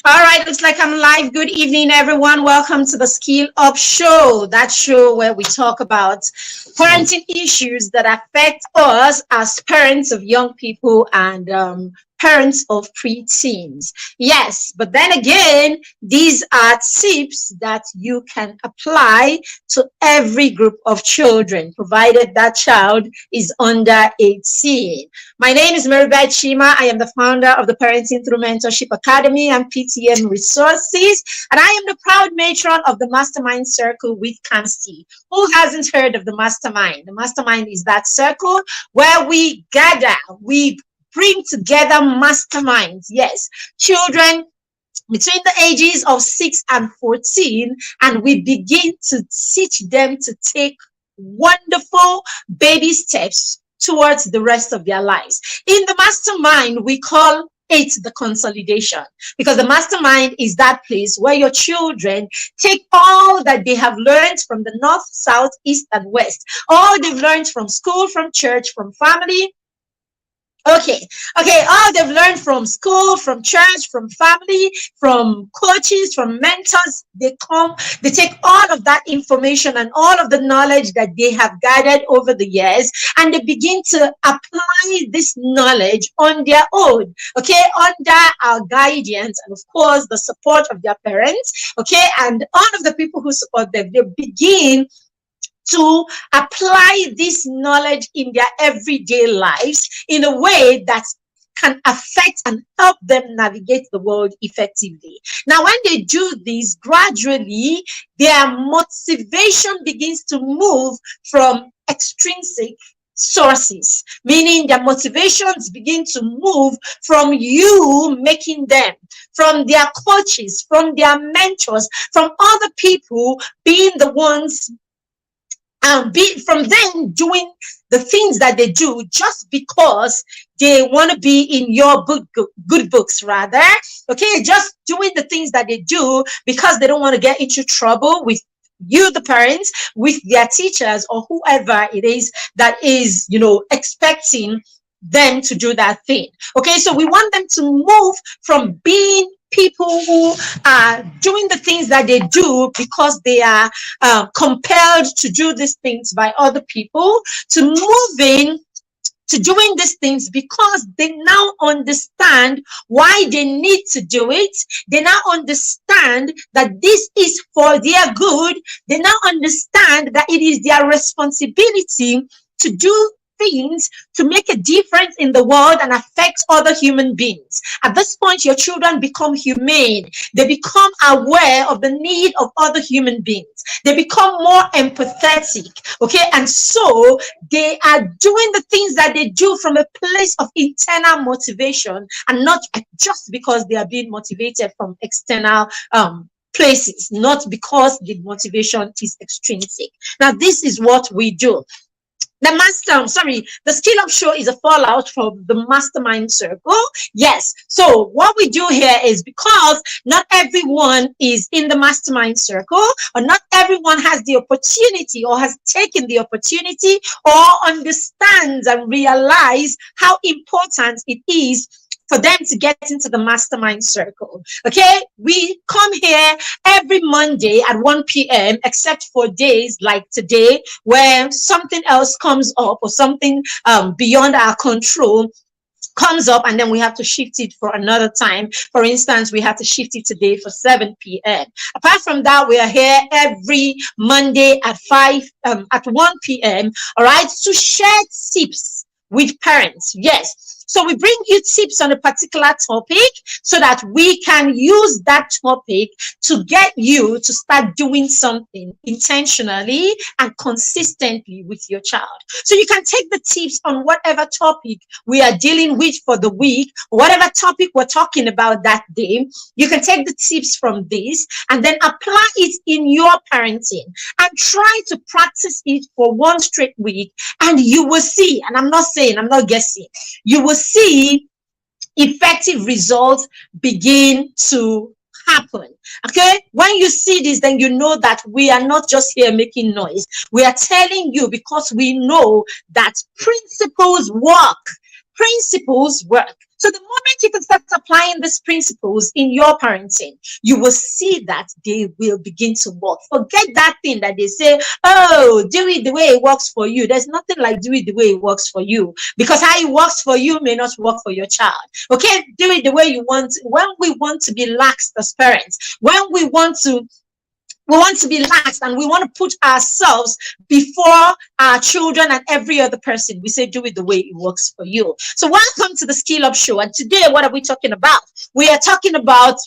All right, looks like I'm live. Good evening, everyone. Welcome to the Skill Up Show, that show where we talk about parenting issues that affect us as parents of young people and parents of preteens. Yes, but then again, these are tips that you can apply to every group of children, provided that child is under 18. My name is Maribeth Chima. I am the founder of the Parenting Through Mentorship Academy and PTM Resources, and I am the proud matron of the Mastermind Circle with Kamsi. Who hasn't heard of the Mastermind? The Mastermind is that circle where we gather, we bring together masterminds. Yes, children between the ages of 6 and 14, and we begin to teach them to take wonderful baby steps towards the rest of their lives. In the mastermind, we call it the consolidation, because the mastermind is that place where your children take all that they have learned from the north, south, east, and west, all they've learned from school, from church, from family. Okay. All they've learned from school, from church, from family, from coaches, from mentors, they take all of that information and all of the knowledge that they have gathered over the years, and they begin to apply this knowledge on their own, okay, under our guidance and, of course, the support of their parents, okay, and all of the people who support them. They begin to apply this knowledge in their everyday lives in a way that can affect and help them navigate the world effectively. Now, when they do this, gradually, their motivation begins to move from extrinsic sources, meaning their motivations begin to move from you making them, from their coaches, from their mentors, from other people being the ones from them doing the things that they do just because they want to be in your good books, rather. Okay, just doing the things that they do because they don't want to get into trouble with you, the parents, with their teachers, or whoever it is that is, expecting them to do that thing. Okay, so we want them to move from being people who are doing the things that they do because they are compelled to do these things by other people, to moving to doing these things because they now understand why they need to do it. They now understand that this is for their good. They now understand that it is their responsibility to do things to make a difference in the world and affect other human beings. At this point, your children become humane. They become aware of the need of other human beings. They become more empathetic, okay? And so they are doing the things that they do from a place of internal motivation and not just because they are being motivated from external places, not because the motivation is extrinsic. Now, this is what we do. The Skill Up Show is a fallout from the Mastermind Circle. Yes. So what we do here is, because not everyone is in the Mastermind Circle, or not everyone has the opportunity or has taken the opportunity or understands and realize how important it is for them to get into the Mastermind Circle. Okay, we come here every Monday at 1 p.m. except for days like today where something else comes up or something beyond our control comes up, and then we have to shift it for another time. For instance, we have to shift it today for 7 p.m. Apart from that, we are here every Monday at 1 p.m. All right, to share tips with parents. Yes. So we bring you tips on a particular topic so that we can use that topic to get you to start doing something intentionally and consistently with your child. So you can take the tips on whatever topic we are dealing with for the week, whatever topic we're talking about that day. You can take the tips from this and then apply it in your parenting and try to practice it for one straight week, and you will see, and I'm not guessing, you will see effective results begin to happen. Okay, when you see this, then you know that we are not just here making noise. We are telling you because we know that principles work. Principles work. So the moment you can start applying these principles in your parenting, you will see that they will begin to work. Forget that thing that they say, oh, do it the way it works for you. There's nothing like do it the way it works for you, because how it works for you may not work for your child. Okay, do it the way you want. When we want to be lax as parents, when we want to be lax and we want to put ourselves before our children and every other person, we say do it the way it works for you. So welcome to the Skill Up Show. And today, what are we talking about? We're talking about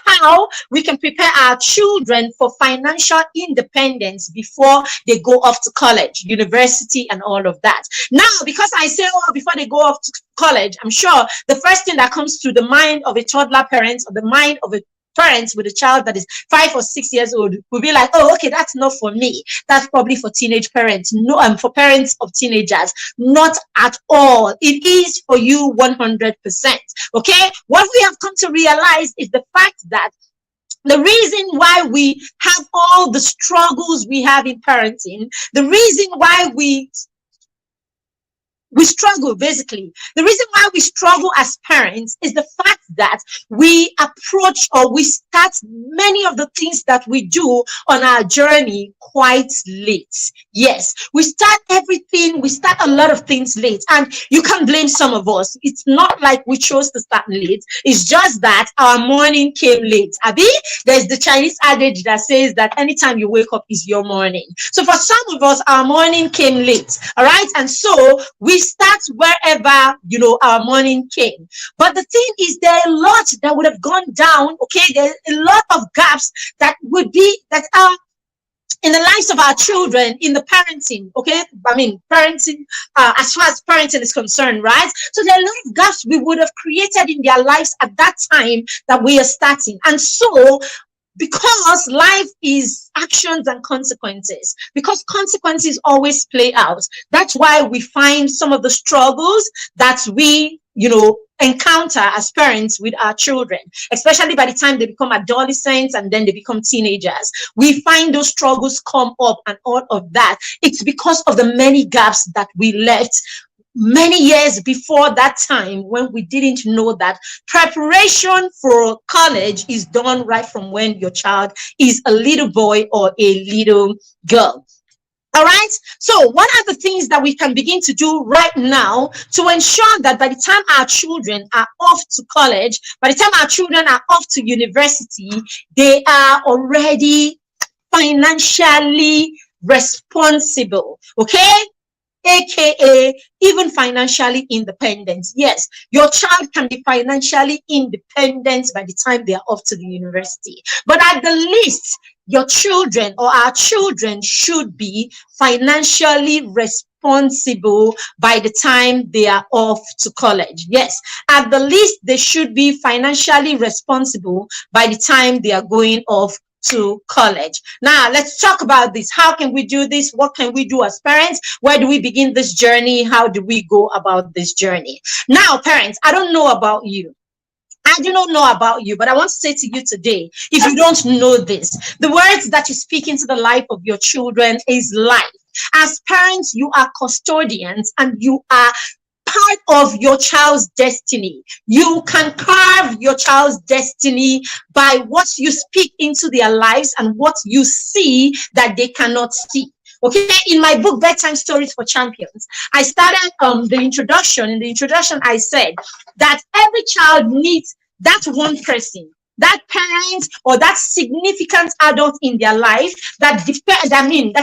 how we can prepare our children for financial independence before they go off to college, university, and all of that. Now, because I say, oh, before they go off to college, I'm sure the first thing that comes to the mind of a toddler parent or the mind of a parents with a child that is 5 or 6 years old will be like, oh, okay, that's not for me. That's probably for teenage parents. No, for parents of teenagers. Not at all. It is for you 100%. Okay? What we have come to realize is the fact that the reason why we have all the struggles we have in parenting, the reason why we struggle, basically. The reason why we struggle as parents is the fact that we approach or we start many of the things that we do on our journey quite late. Yes, we start a lot of things late, and you can't blame some of us. It's not like we chose to start late. It's just that our morning came late. Abi, there's the Chinese adage that says that anytime you wake up is your morning. So for some of us, our morning came late. All right, and so we start wherever our morning came. But the thing is, there are a lot that would have gone down. Okay, there's a lot of gaps that are in the lives of our children in the parenting. Okay, I mean parenting, as far as parenting is concerned, right? So there are a lot of gaps we would have created in their lives at that time that we are starting. And so, because life is actions and consequences, because consequences always play out, that's why we find some of the struggles that we encounter as parents with our children, especially by the time they become adolescents and then they become teenagers. We find those struggles come up, and all of that, it's because of the many gaps that we left many years before that time, when we didn't know that preparation for college is done right from when your child is a little boy or a little girl. All right. So what are the things that we can begin to do right now to ensure that by the time our children are off to college, by the time our children are off to university, they are already financially responsible? Okay. AKA even financially independent. Yes, your child can be financially independent by the time they are off to the university. But at the least, your children or our children should be financially responsible by the time they are off to college. Yes, at the least, they should be financially responsible by the time they are going off to college. Now, let's talk about this. How can we do this? What can we do as parents? Where do we begin this journey? How do we go about this journey? Now, parents, I don't know about you. I do not know about you, but I want to say to you today, if you don't know this, the words that you speak into the life of your children is life. As parents, you are custodians and you are part of your child's destiny. You can carve your child's destiny by what you speak into their lives and what you see that they cannot see. Okay, in my book, Bedtime Stories for Champions, I started the introduction. In the introduction, I said that every child needs that one person, that parent or that significant adult in their life that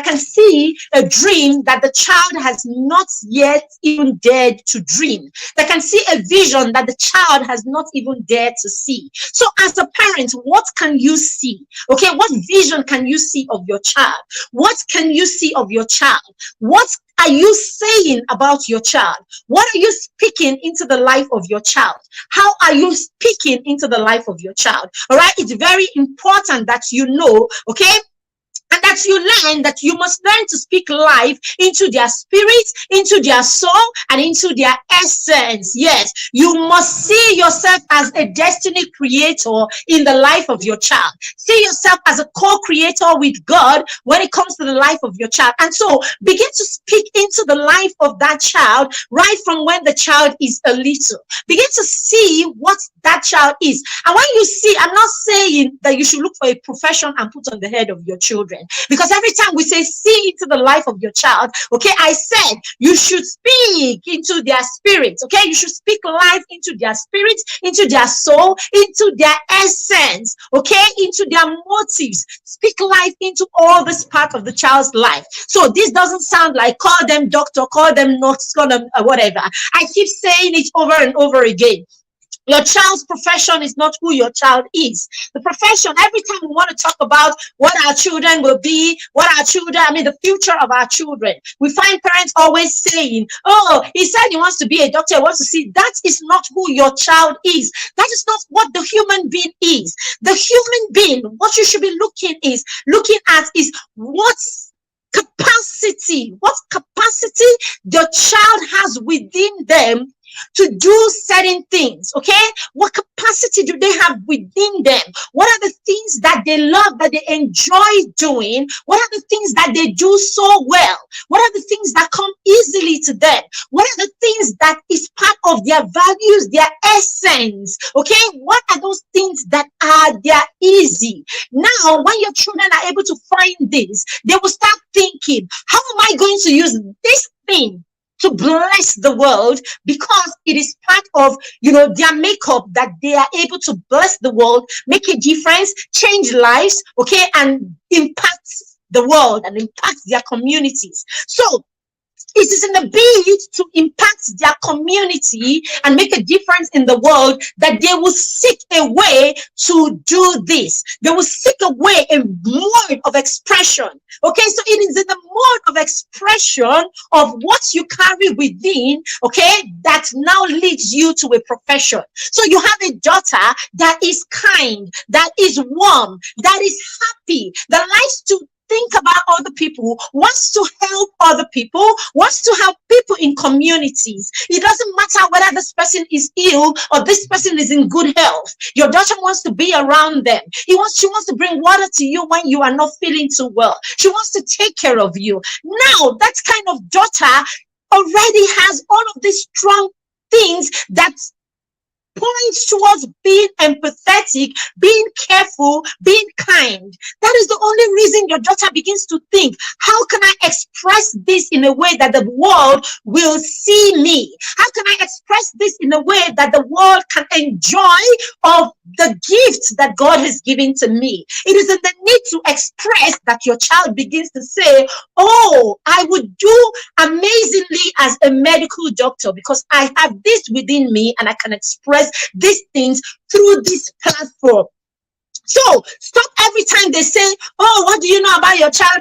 can see a dream that the child has not yet even dared to dream, that can see a vision that the child has not even dared to see. So as a parent, what can you see? Okay, what vision can you see of your child? What can you see of your child? What are you saying about your child? What are you speaking into the life of your child? How are you speaking into the life of your child? All right, it's very important that you know, okay? And that you learn that you must learn to speak life into their spirit, into their soul, and into their essence. Yes, you must see yourself as a destiny creator in the life of your child. See yourself as a co-creator with God when it comes to the life of your child. And so begin to speak into the life of that child right from when the child is a little. Begin to see what that child is. And when you see, I'm not saying that you should look for a profession and put on the head of your children, because every time we say see into the life of your child, okay, I said you should speak into their spirit. Okay, you should speak life into their spirit, into their soul, into their essence, okay, into their motives. Speak life into all this part of the child's life. So this doesn't sound like call them doctor, call them nurse, call them whatever. I keep saying it over and over again. Your child's profession is not who your child is. The profession, every time we want to talk about what our children will be, the future of our children, we find parents always saying, oh, he said he wants to be a doctor, he wants to see. That is not who your child is. That is not what the human being is. The human being, what you should be looking at is what capacity the child has within them to do certain things. Okay, what capacity do they have within them? What are the things that they love, that they enjoy doing? What are the things that they do so well? What are the things that come easily to them? What are the things that is part of their values, their essence? Okay, what are those things that are their easy? Now when your children are able to find this, they will start thinking, how am I going to use this thing to bless the world, because it is part of their makeup, that they are able to bless the world, make a difference, change lives, okay, and impact the world and impact their communities. So it is in the bid to impact their community and make a difference in the world that they will seek a way to do this. They will seek a way, a mode of expression. Okay, so it is in the mode of expression of what you carry within, okay, that now leads you to a profession. So you have a daughter that is kind, that is warm, that is happy, that likes to think about other people, wants to help other people, wants to help people in communities. It doesn't matter whether this person is ill or this person is in good health. Your daughter wants to be around them. She wants to bring water to you when you are not feeling too well. She wants to take care of you. Now, that kind of daughter already has all of these strong things that points towards being empathetic, being careful, being kind. That is the only reason your daughter begins to think, how can I express this in a way that the world will see me? How can I express this in a way that the world can enjoy of the gifts that God has given to me? It is in the need to express that your child begins to say, oh, I would do amazingly as a medical doctor because I have this within me and I can express these things through this platform. So stop every time they say, oh, what do you know about your child?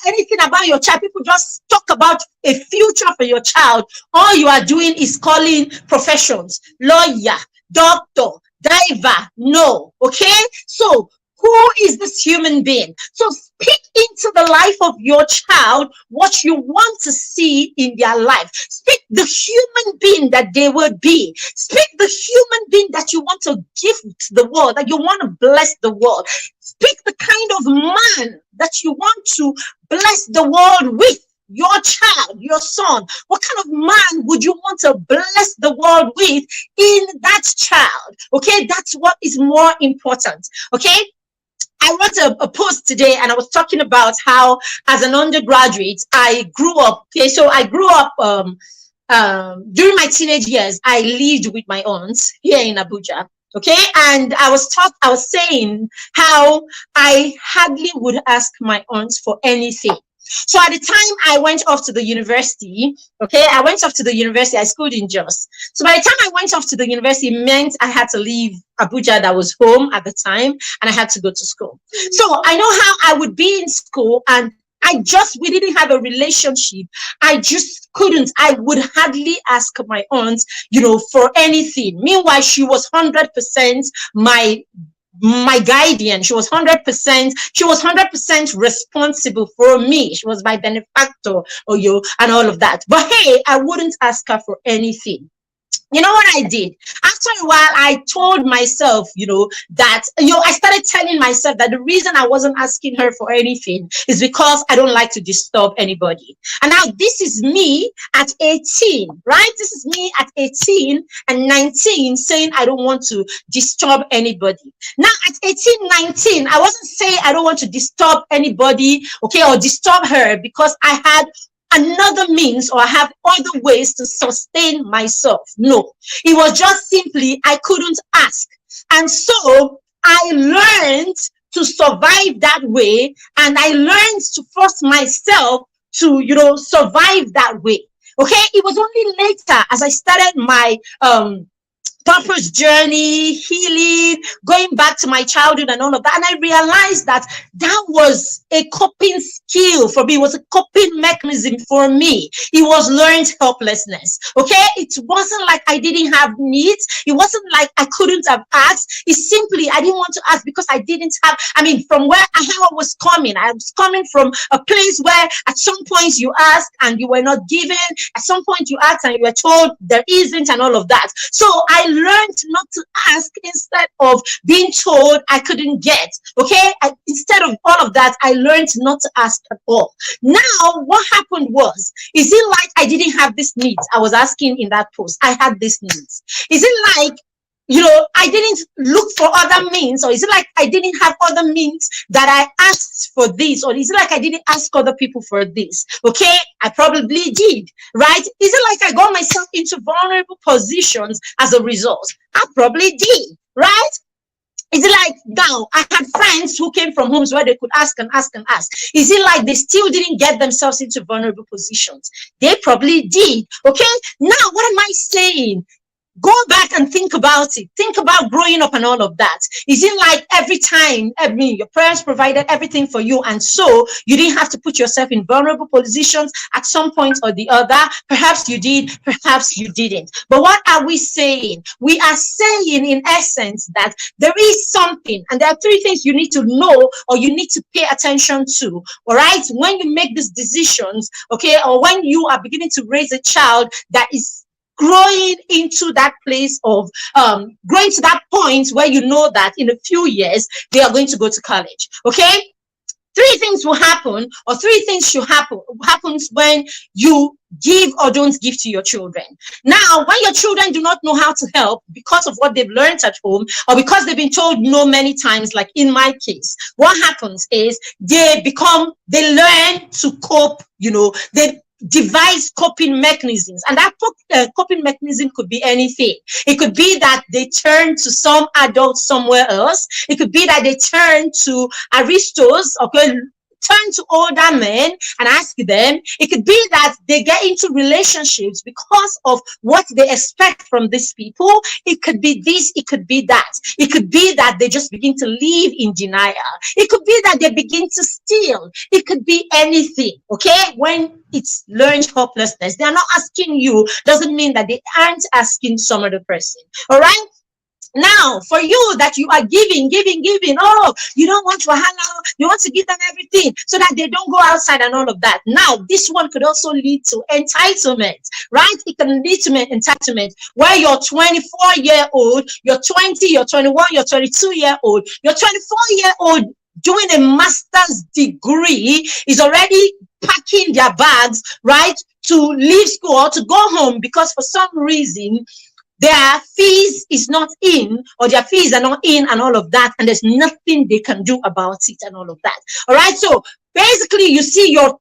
Anything about your child? People just talk about a future for your child. All you are doing is calling professions, lawyer, doctor, diver. No, okay? So who is this human being? So speak into the life of your child what you want to see in their life. Speak the human being that they will be. Speak the human being that you want to give to the world, that you want to bless the world. Speak the kind of man that you want to bless the world with. Your child, your son, what kind of man would you want to bless the world with in that child? Okay, that's what is more important. Okay, I wrote a post today and I was talking about how as an undergraduate I grew up. Okay, so I grew up during my teenage years. I lived with my aunts here in Abuja. Okay, and I was saying how I hardly would ask my aunts for anything. So at the time I went off to the university, I schooled in Jos. So by the time I went off to the university, it meant I had to leave Abuja, that was home at the time, and I had to go to school. So I know how I would be in school and we didn't have a relationship. I just couldn't. I would hardly ask my aunt, for anything. Meanwhile, she was 100% my my guardian. She was 100%, she was 100% responsible for me. She was my benefactor, or you, and all of that. But hey, I wouldn't ask her for anything. You know what I did? After a while, I told myself, that, I started telling myself that the reason I wasn't asking her for anything is because I don't like to disturb anybody. And now this is me at 18, right? This is me at 18 and 19 saying I don't want to disturb anybody. Now at 18, 19, I wasn't saying I don't want to disturb anybody, okay, or disturb her because I had another means or I have other ways to sustain myself. No, it was just simply I couldn't ask. And so I learned to survive that way, and I learned to force myself to, survive that way. Okay, it was only later as I started my purpose journey, healing, going back to my childhood and all of that. And I realized that that was a coping skill for me. It was a coping mechanism for me. It was learned helplessness. Okay. It wasn't like I didn't have needs. It wasn't like I couldn't have asked. It's simply, I didn't want to ask because I didn't have, from where I was coming. I was coming from a place where at some point you asked and you were not given. At some point you asked and you were told there isn't, and all of that. So I learned not to ask instead of being told I couldn't get. Okay, instead of all of that, I learned not to ask at all. Now, what happened was, is it like I didn't have this needs? I was asking in that post, I had this needs. Is it like, I didn't look for other means, or is it like I didn't have other means that I asked for this, or is it like I didn't ask other people for this? Okay, I probably did, right? Is it like I got myself into vulnerable positions as a result? I probably did, right? Is it like now I had friends who came from homes where they could ask and ask and ask? Is it like they still didn't get themselves into vulnerable positions? They probably did. Okay, now what am I saying? Go back and think about it. Think about growing up and all of that. Is it like every time, your parents provided everything for you, and so you didn't have to put yourself in vulnerable positions at some point or the other? Perhaps you did, perhaps you didn't. But what are we saying? We are saying, in essence, that there is something, and there are three things you need to know or you need to pay attention to, all right, when you make these decisions, okay, or when you are beginning to raise a child that is growing into that place of growing to that point where you know that in a few years they are going to go to college. Okay, three things will happen, or three things should happens when you give or don't give to your children. Now, when your children do not know how to help because of what they've learned at home, or because they've been told no many times, like in my case, what happens is they learn to cope. They devise coping mechanisms, and that coping mechanism could be anything. It could be that they turn to some adult somewhere else. It could be that they turn to aristos, okay, turn to older men and ask them. It could be that they get into relationships because of what they expect from these people. It could be this, it could be that. It could be that they just begin to live in denial. It could be that they begin to steal. It could be anything, okay? When it's learned hopelessness, they're not asking you, doesn't mean that they aren't asking some other person, all right? Now, for you that you are giving, oh, you don't want to you want to give them everything so that they don't go outside and all of that. Now, this one could also lead to entitlement, right? It can lead to entitlement where you're 24-year-old, you're 20, you're 21, you're 22-year-old, you're 24-year-old doing a master's degree is already packing their bags, right, to leave school or to go home because for some reason their fees is not in, or their fees are not in and all of that, and there's nothing they can do about it and all of that. All right, so basically you see your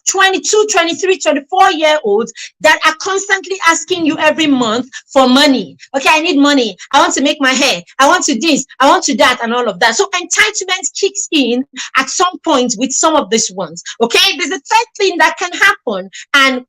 22, 23, 24-year-olds that are constantly asking you every month for money. Okay, I need money. I want to make my hair. I want to this. I want to that and all of that. So entitlement kicks in at some point with some of these ones. Okay, there's a third thing that can happen, and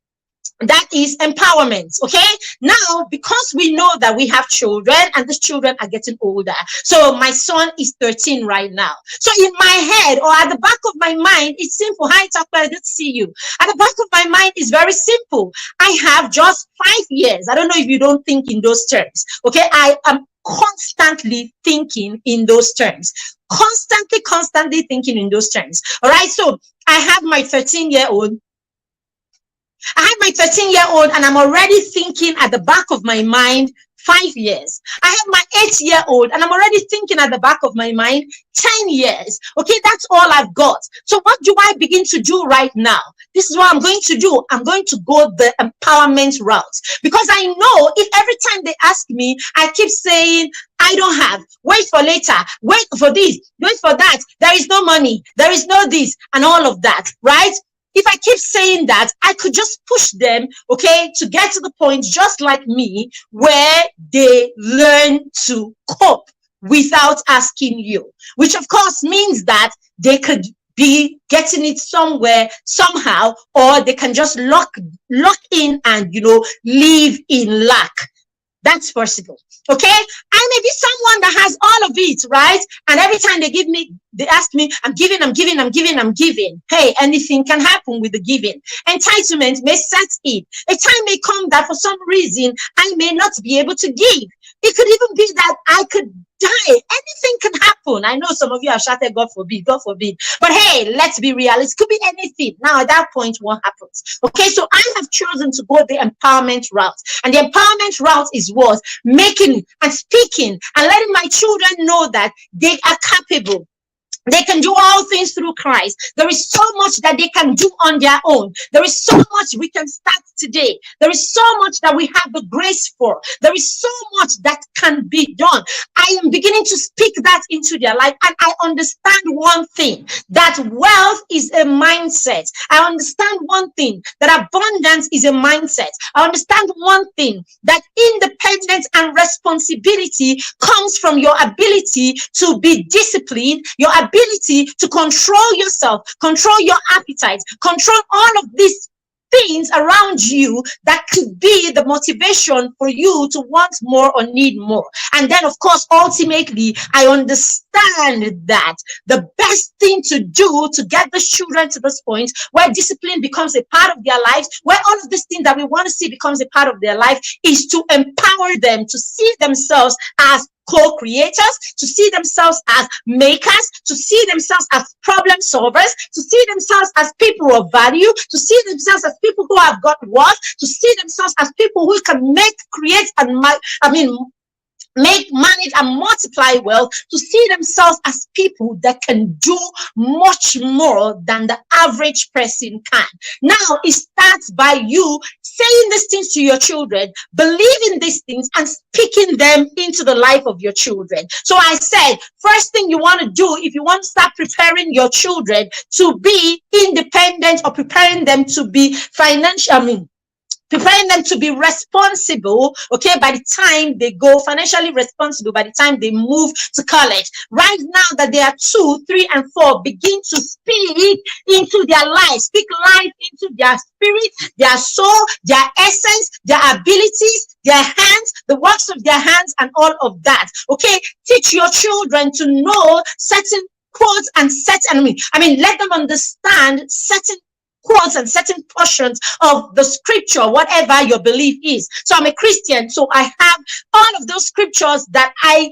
that is empowerment. Okay, now because we know that we have children and these children are getting older, so my son is 13 right now. So in my head or at the back of my mind, it's simple. Hi Tucker, good to see you. At the back of my mind is very simple. I have just 5 years. I don't know if you don't think in those terms. Okay, I am constantly thinking in those terms. Constantly thinking in those terms. All right. So I have my 13-year-old. I have my 13-year-old, and I'm already thinking at the back of my mind 5 years. I have my 8-year-old, and I'm already thinking at the back of my mind 10 years. Okay, that's all I've got. So what do I begin to do right now? This is what I'm going to do. I'm going to go the empowerment route, because I know if every time they ask me, I keep saying, I don't have, wait for later, wait for this, wait for that, there is no money, there is no this, and all of that, right? If I keep saying that, I could just push them, okay, to get to the point, just like me, where they learn to cope without asking you, which of course means that they could be getting it somewhere, somehow, or they can just lock in and, live in lack. That's possible. Okay. I may be someone that has all of it, right? And every time they ask me, I'm giving. Hey, anything can happen with the giving. Entitlement may set in. A time may come that for some reason I may not be able to give. It could even be that I could die. Anything can happen. I know some of you have shouted, God forbid, God forbid. But hey, let's be real. It could be anything. Now, at that point, what happens? Okay, so I have chosen to go the empowerment route. And the empowerment route is what? Making and speaking and letting my children know that they are capable. They can do all things through Christ. There is so much that they can do on their own. There is so much we can start today. There is so much that we have the grace for. There is so much that can be done. I am beginning to speak that into their life, and I understand one thing, that wealth is a mindset. I understand one thing, that abundance is a mindset. I understand one thing, that independence and responsibility comes from your ability to be disciplined, your ability to control yourself, control your appetite, control all of these things around you that could be the motivation for you to want more or need more. And then, of course, ultimately, I understand that the best thing to do to get the children to this point where discipline becomes a part of their lives, where all of these things that we want to see becomes a part of their life, is to empower them to see themselves as co-creators, to see themselves as makers, to see themselves as problem solvers, to see themselves as people of value, to see themselves as people who have got worth, to see themselves as people who can make, create, and make, manage, and multiply wealth, to see themselves as people that can do much more than the average person can. Now, it starts by you saying these things to your children, believing these things, and speaking them into the life of your children. So I said, first thing you want to do, if you want to start preparing your children to be independent, or preparing them to be preparing them to be responsible, okay, by the time they go, financially responsible by the time they move to college. Right now that they are 2, 3, and 4, begin to speak into their life, speak life into their spirit, their soul, their essence, their abilities, their hands, the works of their hands, and all of that. Okay, teach your children to know certain quotes and let them understand certain quotes and certain portions of the scripture, whatever your belief is. So I'm a Christian, so I have all of those scriptures that I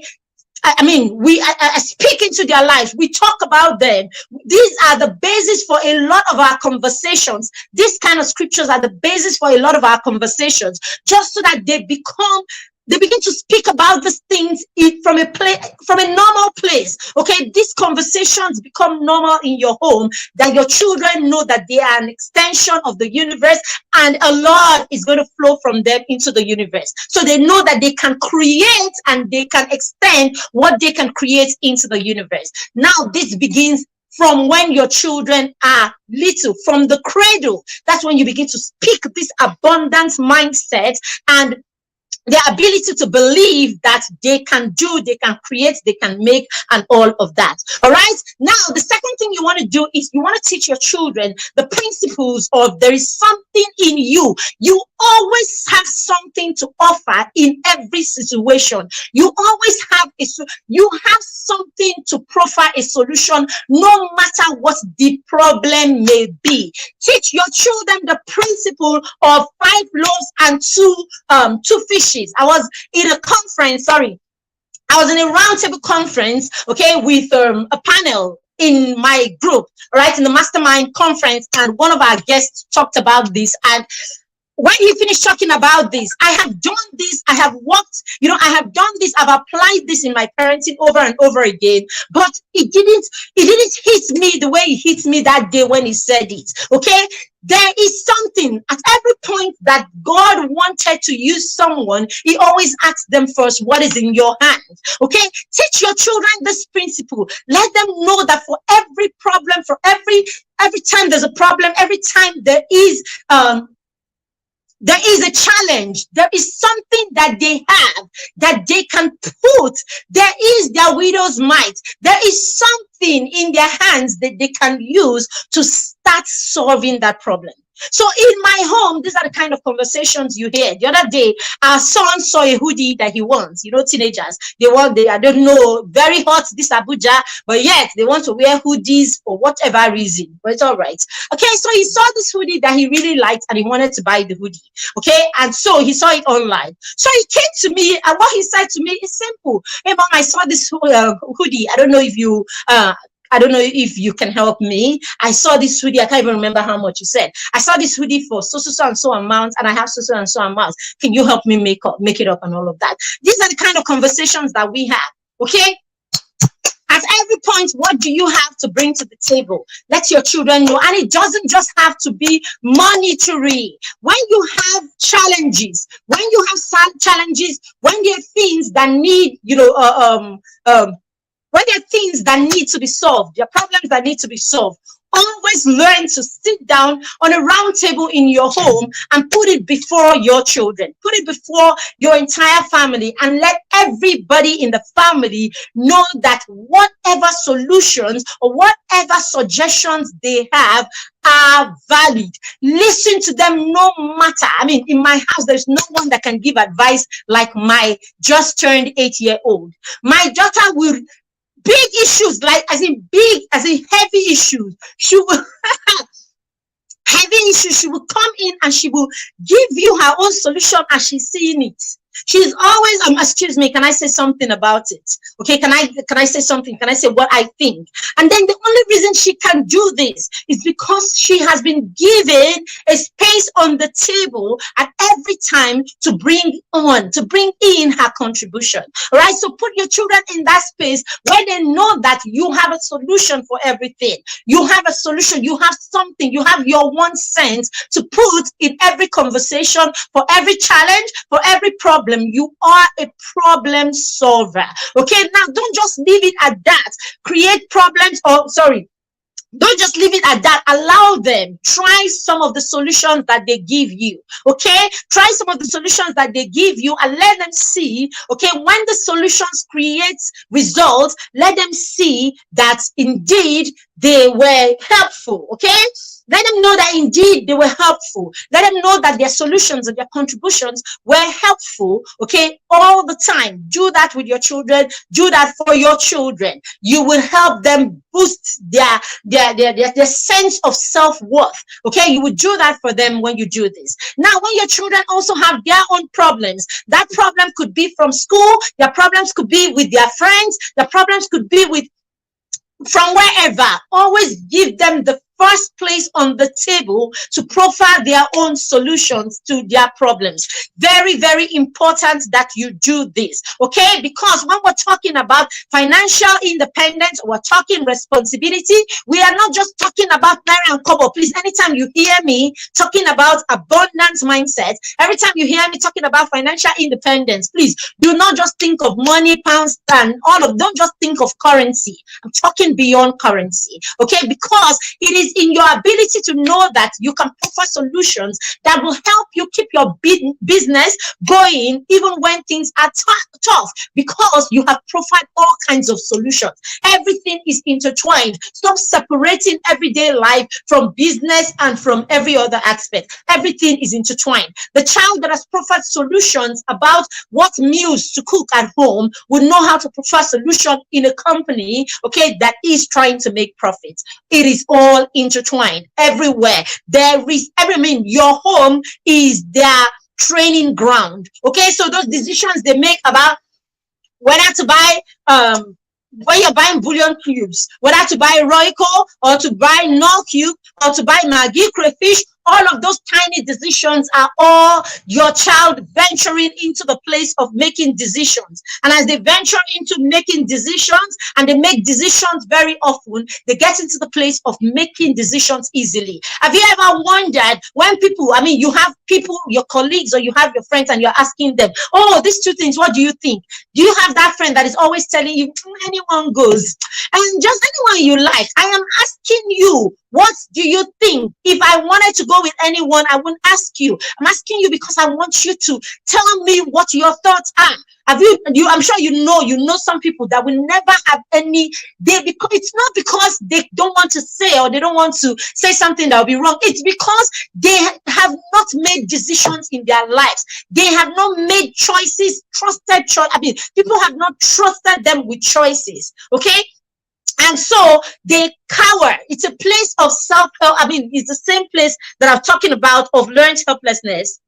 speak into their lives. We talk about them. These are the basis for a lot of our conversations. These kind of scriptures are the basis for a lot of our conversations, just so that they begin to speak about these things from a normal place. Okay, these conversations become normal in your home, that your children know that they are an extension of the universe, and a lot is going to flow from them into the universe. So they know that they can create and they can extend what they can create into the universe. Now, this begins from when your children are little, from the cradle. That's when you begin to speak this abundance mindset and the ability to believe that they can do, they can create, they can make, and all of that. All right. Now, the second thing you want to do is you want to teach your children the principles of there is something in you. You always have something to offer in every situation. You always have something to proffer a solution, no matter what the problem may be. Teach your children the principle of 5 loaves and 2 fishes. I was in a conference, I was in a roundtable conference, okay, with a panel in my group, right, in the mastermind conference, and one of our guests talked about this. And when he finished talking about this, I have done this, I have worked, I have done this, I've applied this in my parenting over and over again, but it didn't hit me the way it hit me that day when he said it. Okay, there is something at every point that God wanted to use someone. He always asks them first, what is in your hands? Okay, teach your children this principle. Let them know that for every problem, for every time there's a problem, every time there is a challenge, there is something that they have that they can put. There is their widow's mite. There is something in their hands that they can use to start solving that problem. So in my home, these are the kind of conversations you hear. The other day, our son saw a hoodie that he wants. Teenagers, I don't know, very hot, this Abuja, but yet they want to wear hoodies for whatever reason, but it's all right. Okay, so he saw this hoodie that he really liked and he wanted to buy the hoodie. Okay, and so he saw it online. So he came to me, and what he said to me is simple. Hey, mom, I saw this hoodie. I don't know if you can help me. I saw this hoodie. I can't even remember how much you said. I saw this hoodie for so and so amount, and I have so and so amount. Can you help me make it up and all of that? These are the kind of conversations that we have. Okay. At every point, what do you have to bring to the table? Let your children know. And it doesn't just have to be monetary. When you have challenges, when there are things that need, when there are things that need to be solved, there are problems that need to be solved, always learn to sit down on a round table in your home and put it before your children, put it before your entire family, and let everybody in the family know that whatever solutions or whatever suggestions they have are valid. Listen to them no matter. I mean, in my house, there's no one that can give advice like my just turned 8-year-old. My daughter will big issues, like as in heavy issues. She will heavy issues. She will come in and she will give you her own solution as she's seeing it. She's always, excuse me, can I say something about it? Okay, can I say something? Can I say what I think? And then the only reason she can do this is because she has been given a space on the table at every time to bring in her contribution. All right, so put your children in that space where they know that you have a solution for everything. You have a solution, you have something, you have your 1 cent to put in every conversation, for every challenge, for every problem. You are a problem solver. Okay, now don't just leave it at that. Create problems, don't just leave it at that. Allow them. Try some of the solutions that they give you. Okay, try some of the solutions that they give you and let them see. Okay, when the solutions create results, let them see that indeed they were helpful. Okay, let them know that indeed they were helpful. Let them know that their solutions and their contributions were helpful. Okay, all the time. Do that with your children. Do that for your children. You will help them boost their sense of self-worth. Okay, you would do that for them when you do this. Now, when your children also have their own problems, that problem could be from school, their problems could be with their friends, their problems could be from wherever. Always give them the first place on the table to profile their own solutions to their problems. Very, very important that you do this, okay? Because when we're talking about financial independence, we're talking responsibility. We are not just talking about naira and kobo. Please, anytime you hear me talking about abundance mindset, every time you hear me talking about financial independence, please do not just think of money, pounds, and don't just think of currency. I'm talking beyond currency, okay? Because it is in your ability to know that you can offer solutions that will help you keep your business going even when things are tough, because you have profiled all kinds of solutions. Everything is intertwined. Stop separating everyday life from business and from every other aspect. Everything is intertwined. The child that has profiled solutions about what meals to cook at home will know how to profile solution in a company, okay, that is trying to make profits. It is all intertwined everywhere. Your home is their training ground. Okay, so those decisions they make about whether to buy when you're buying bouillon cubes, whether to buy Royco or to buy Knorr cube or to buy Maggi crayfish, all of those tiny decisions are all your child venturing into the place of making decisions. And as they venture into making decisions, and they make decisions very often, they get into the place of making decisions easily. Have you ever wondered when people, I mean, you have people, your colleagues, or you have your friends, and you're asking them, oh, these two things, what do you think? Do you have that friend that is always telling you, anyone goes, and just anyone you like? I am asking you, what do you think? If I wanted to go with anyone, I wouldn't ask you. I'm asking you because I want you to tell me what your thoughts are. Have you I'm sure you know some people that will never have any, because it's not because they don't want to say, or they don't want to say something that will be wrong. It's because they have not made decisions in their lives. They have not made choices, trusted choice. I mean, people have not trusted them with choices. Okay. And so they cower. It's a place of self-help. I mean, it's the same place that I'm talking about of learned helplessness.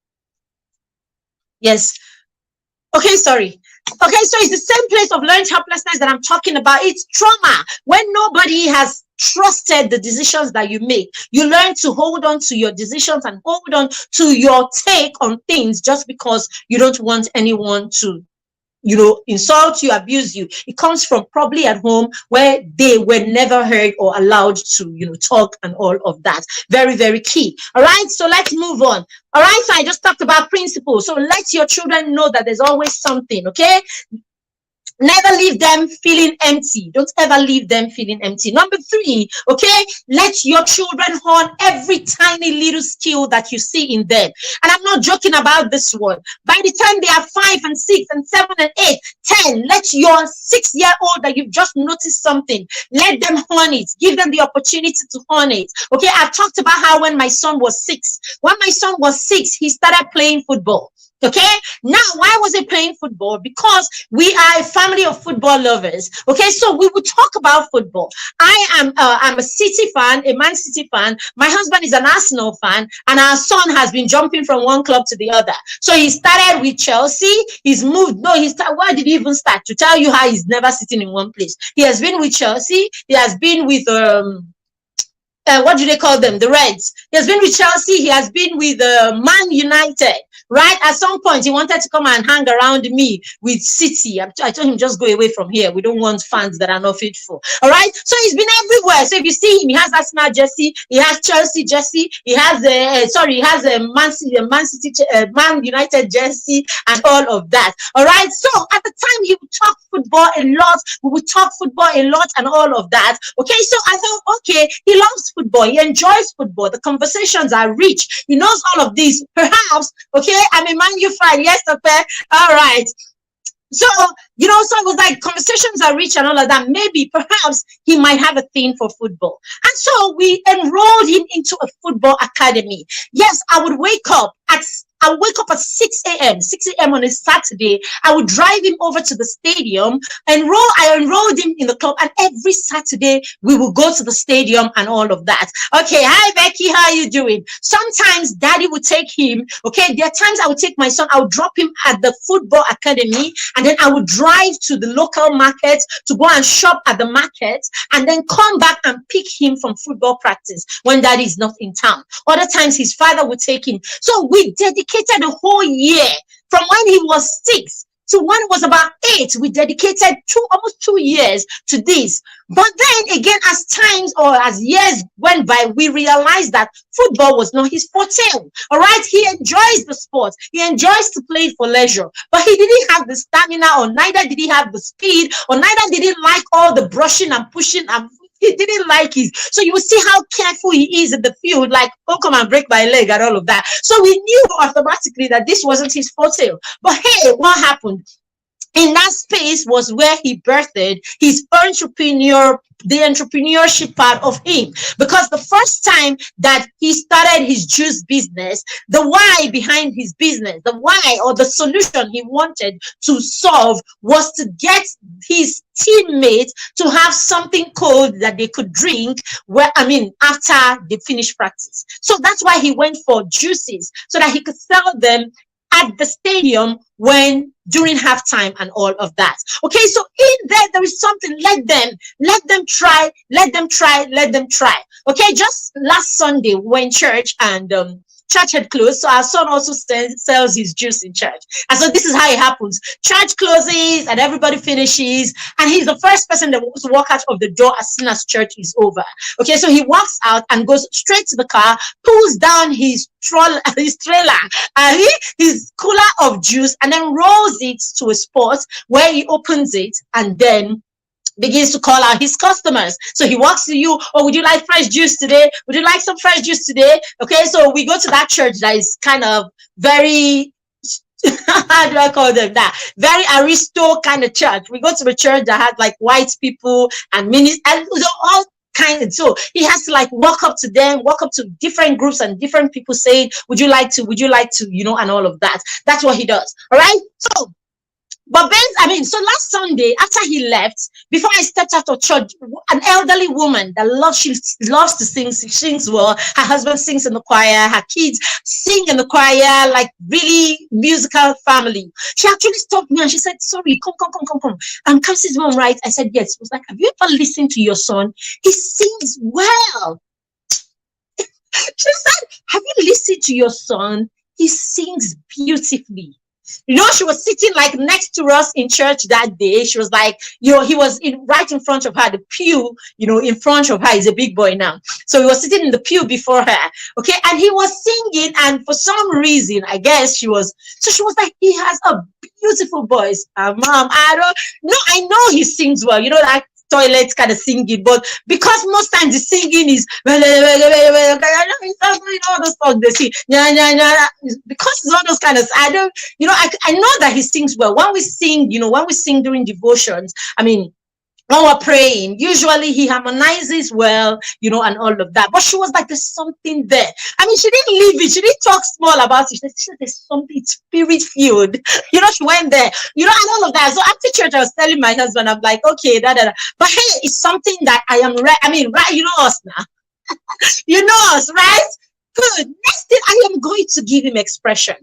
Yes. Okay, sorry. Okay, so it's the same place of learned helplessness that I'm talking about. It's trauma. When nobody has trusted the decisions that you make, you learn to hold on to your decisions and hold on to your take on things just because you don't want anyone to insult you, abuse you. It comes from probably at home where they were never heard or allowed to, talk and all of that. Very, very key. All right, so let's move on. All right, so I just talked about principles. So let your children know that there's always something, okay? Never leave them feeling empty. Don't ever leave them feeling empty. Number 3, okay? Let your children hone every tiny little skill that you see in them. And I'm not joking about this one. By the time they are 5 and 6 and 7 and 8, 10, let your 6-year-old that you've just noticed something, let them hone it. Give them the opportunity to hone it. Okay, I've talked about how when my son was 6, he started playing football. Okay, now why was he playing football? Because we are a family of football lovers. Okay, so we will talk about football. I'm a City fan, a Man City fan. My husband is an Arsenal fan, and our son has been jumping from one club to the other. So he started with Chelsea. He's moved. No, where did he even start? To tell you how he's never sitting in one place. He has been with Chelsea. He has been with what do they call them? The Reds. He has been with Chelsea. He has been with Man United. Right? At some point, he wanted to come and hang around me with City. I told him, just go away from here. We don't want fans that are not faithful. All right? So he's been everywhere. So if you see him, he has Arsenal jersey, he has Chelsea jersey, he has a Man United jersey, and all of that. All right? So at the time, he would talk football a lot. We would talk football a lot and all of that. Okay? So I thought, okay, he loves football. He enjoys football. The conversations are rich. He knows all of these. Perhaps, okay, I'm a Man U fan. Yes, okay. All right. So, so it was like conversations are rich and all of that. Maybe, perhaps, he might have a thing for football. And so we enrolled him into a football academy. Yes, I would wake up at 6 a.m. 6 a.m. on a Saturday. I would drive him over to the stadium. I enrolled him in the club, and every Saturday we will go to the stadium and all of that. Okay, hi Becky, how are you doing? Sometimes Daddy would take him. Okay, there are times I would take my son. I would drop him at the football academy, and then I would drive to the local market to go and shop at the market, and then come back and pick him from football practice when Daddy is not in town. Other times his father would take him. So we dedicated a whole year from when he was 6 to when he was about 8. We dedicated almost 2 years to this. But then again, as years went by, we realized that football was not his forte. All right, he enjoys the sport. He enjoys to play it for leisure, but he didn't have the stamina, or neither did he have the speed, or neither did he like all the brushing and pushing and he didn't like it. So you will see how careful he is in the field, like, don't come and break my leg and all of that. So we knew automatically that this wasn't his forte. But hey, what happened? In that space was where he birthed his the entrepreneurship part of him. Because the first time that he started his juice business, the why behind his business, the why or the solution he wanted to solve was to get his teammates to have something cold that they could drink after they finished practice. So that's why he went for juices, so that he could sell them at the stadium when during halftime and all of that. Okay, so in there is something. Let them try, let them try, let them try. Okay, just last Sunday we were in church and church had closed, so our son also sells his juice in church. And so this is how it happens. Church closes and everybody finishes, and he's the first person that wants to walk out of the door as soon as church is over. Okay, so he walks out and goes straight to the car, pulls down his trailer, and his cooler of juice, and then rolls it to a spot where he opens it and then begins to call out his customers. So he walks to you, oh, would you like fresh juice today? Would you like some fresh juice today? Okay, so we go to that church that is kind of very, how do I call them that? Very aristo kind of church. We go to a church that has like white people and minis and all kind of, so he has to like walk up to them, walk up to different groups and different people saying, would you like to, you know, and all of that. That's what he does. All right. So but so last Sunday, after he left, before I stepped out of church, an elderly woman that loves to sing, she sings well. Her husband sings in the choir, her kids sing in the choir, like really musical family. She actually stopped me and she said, sorry, come. Cassie's mom, right? I said, yes. She was like, have you ever listened to your son? He sings well. She said, have you listened to your son? He sings beautifully. You know, she was sitting like next to us in church that day. She was like, you know, he was right in front of her, the pew, you know, in front of her. He's a big boy now. So he was sitting in the pew before her. Okay. And he was singing. And for some reason, I guess she was like, he has a beautiful voice. Mom, I know he sings well. You know, that toilet kind of singing, but because most times the singing is all those songs they sing, because it's all those kind of, I know that he sings well. When we sing during devotions, I mean, when we're praying, usually he harmonizes well, you know, and all of that. But she was like, there's something there. I mean, she didn't leave it. She didn't talk small about it. She said, there's something spirit-filled. You know, she went there, you know, and all of that. So after church, I was telling my husband, I'm like, okay, da. But hey, it's something that I am right. I mean, right, you know us now. You know us, right? Good. Next thing, I am going to give him expression.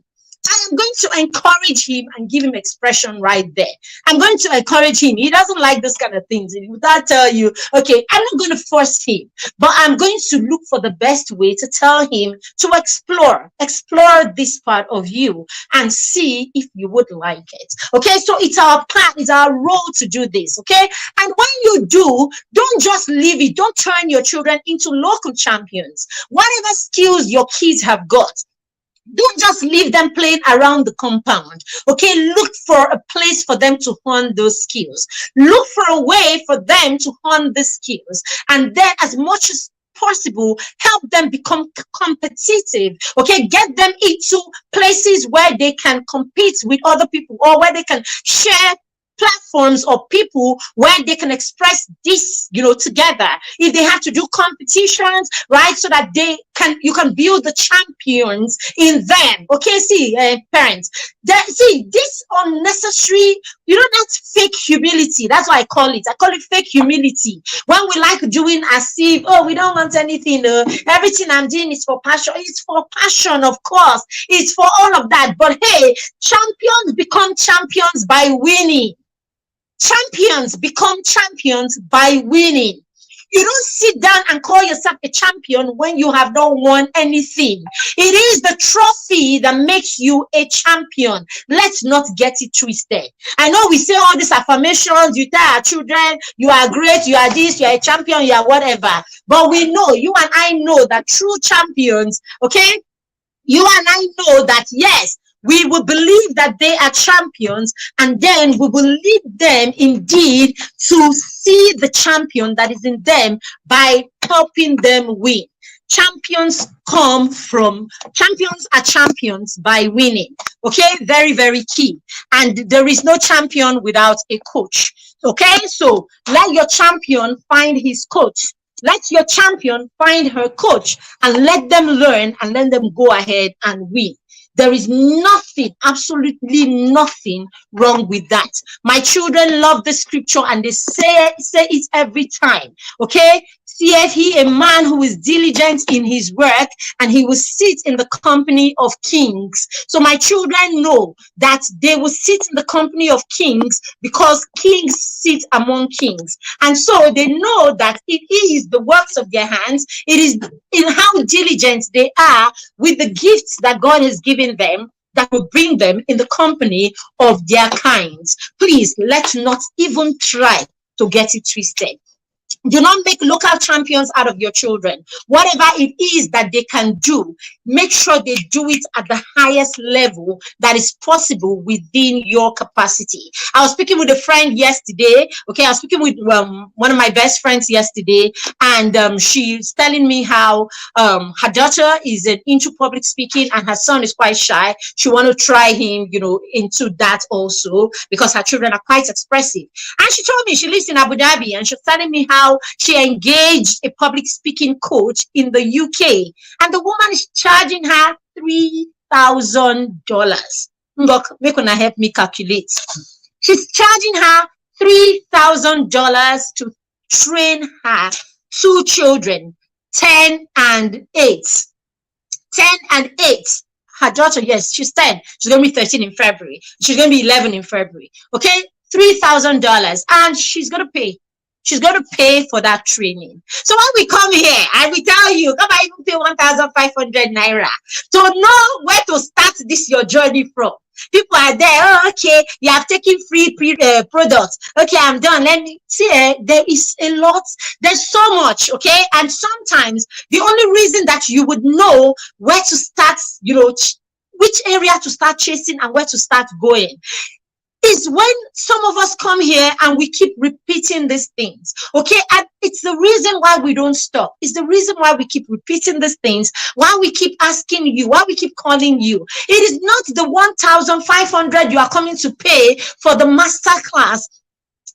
I am going to encourage him and give him expression right there. I'm going to encourage him. He doesn't like this kind of things. He would not tell you, okay, I'm not going to force him, but I'm going to look for the best way to tell him to explore this part of you and see if you would like it. Okay, so it's our part, it's our role to do this. Okay, and when you do, don't just leave it. Don't turn your children into local champions. Whatever skills your kids have got, don't just leave them playing around the compound. Okay, look for a place for them to hone those skills. Look for a way for them to hone the skills. And then as much as possible, help them become competitive. Okay, get them into places where they can compete with other people or where they can share platforms or people where they can express this, you know, together. If they have to do competitions, right, so that you can build the champions in them. Okay, see, parents, this unnecessary, you know, that's fake humility. That's what I call it. I call it fake humility. When we like doing as if, oh, we don't want anything. Everything I'm doing is for passion. It's for passion, of course. It's for all of that. But hey, champions become champions by winning. Champions become champions by winning. You don't sit down and call yourself a champion when you have not won anything. It is the trophy that makes you a champion. Let's not get it twisted. I know we say all these affirmations, you tell our children, you are great, you are this, you are a champion, you are whatever. But we know, you and I know that true champions, okay? You and I know that, yes, we will believe that they are champions, and then we will lead them indeed to see the champion that is in them by helping them win. Champions are champions by winning. Okay, very, very key. And there is no champion without a coach. Okay, so let your champion find his coach. Let your champion find her coach and let them learn and let them go ahead and win. There is nothing, absolutely nothing wrong with that. My children love the scripture and they say it every time. Okay? Seeth he a man who is diligent in his work, and he will sit in the company of kings. So my children know that they will sit in the company of kings because kings sit among kings. And so they know that it is the works of their hands. It is in how diligent they are with the gifts that God has given them that will bring them in the company of their kinds. Please, let's not even try to get it twisted. Do not make local champions out of your children. Whatever it is that they can do, make sure they do it at the highest level that is possible within your capacity. I was speaking with a friend yesterday. Okay, I was speaking with one of my best friends yesterday, and she's telling me how her daughter is into public speaking and her son is quite shy. She want to try him, into that also because her children are quite expressive. And she told me she lives in Abu Dhabi, and she's telling me how she engaged a public speaking coach in the UK, and the woman is charging her $3,000. Look, make una help me calculate. She's charging her $3,000 to train her two children, 10 and 8. 10 and 8. Her daughter, yes, she's 10. She's going to be 13 in February. She's going to be 11 in February. Okay? $3,000. And she's going to pay. She's going to pay for that training. So when we come here, I will tell you, come on, even pay 1,500 naira to know where to start this your journey from. People are there. Oh, okay, you have taken free products. Okay, I'm done. Let me see. There is a lot. There's so much. Okay, and sometimes the only reason that you would know where to start, which area to start chasing and where to start going, is when some of us come here and we keep repeating these things, okay? And it's the reason why we don't stop. It's the reason why we keep repeating these things, why we keep asking you, why we keep calling you. It is not the 1,500 you are coming to pay for the master class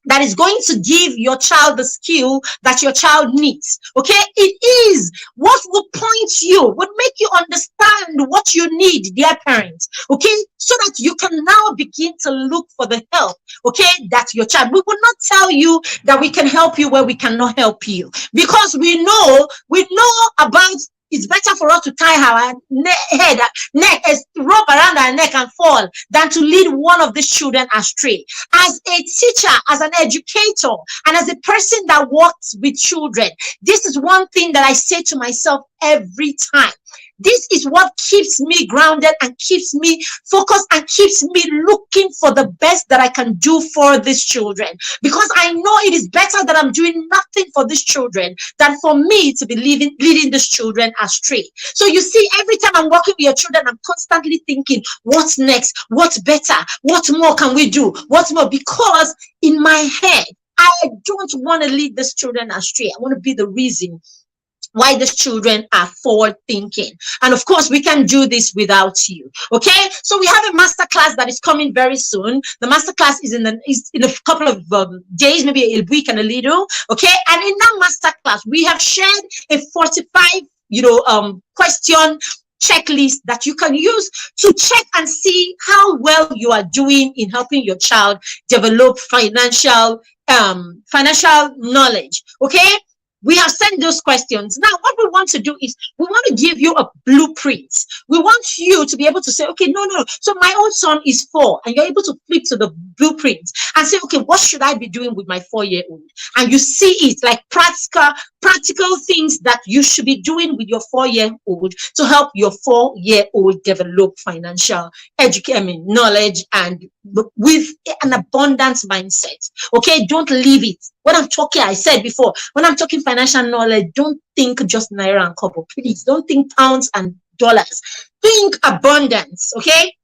that is going to give your child the skill that your child needs. Okay, it is what will point you, would make you understand what you need, dear parents. Okay, so that you can now begin to look for the help. Okay, that your child. We will not tell you that we can help you where we cannot help you, because we know about. It's better for us to tie our neck, rope around our neck and fall than to lead one of these children astray. As a teacher, as an educator, and as a person that works with children, this is one thing that I say to myself every time. This is what keeps me grounded and keeps me focused and keeps me looking for the best that I can do for these children. Because I know it is better that I'm doing nothing for these children than for me to be leading these children astray. So you see, every time I'm working with your children, I'm constantly thinking, what's next? What's better? What more can we do? What's more? Because in my head, I don't want to lead these children astray. I want to be the reason why the children are forward thinking. And of course, we can do this without you. Okay, so we have a master class that is coming very soon. The master class is in a couple of days, maybe a week and a little. Okay, and in that master class, we have shared a 45 question checklist that you can use to check and see how well you are doing in helping your child develop financial knowledge. Okay, we have sent those questions. Now, what we want to do is we want to give you a blueprint. We want you to be able to say, okay, no. So my own son is 4, and you're able to flip to the blueprint and say, okay, what should I be doing with my 4-year-old? And you see it like practical things that you should be doing with your 4-year-old to help your 4-year-old develop financial knowledge and with an abundance mindset. Okay, don't leave it. When I'm talking, I said before, when I'm talking financial knowledge, don't think just naira and kobo. Please don't think pounds and dollars. Think abundance. Okay.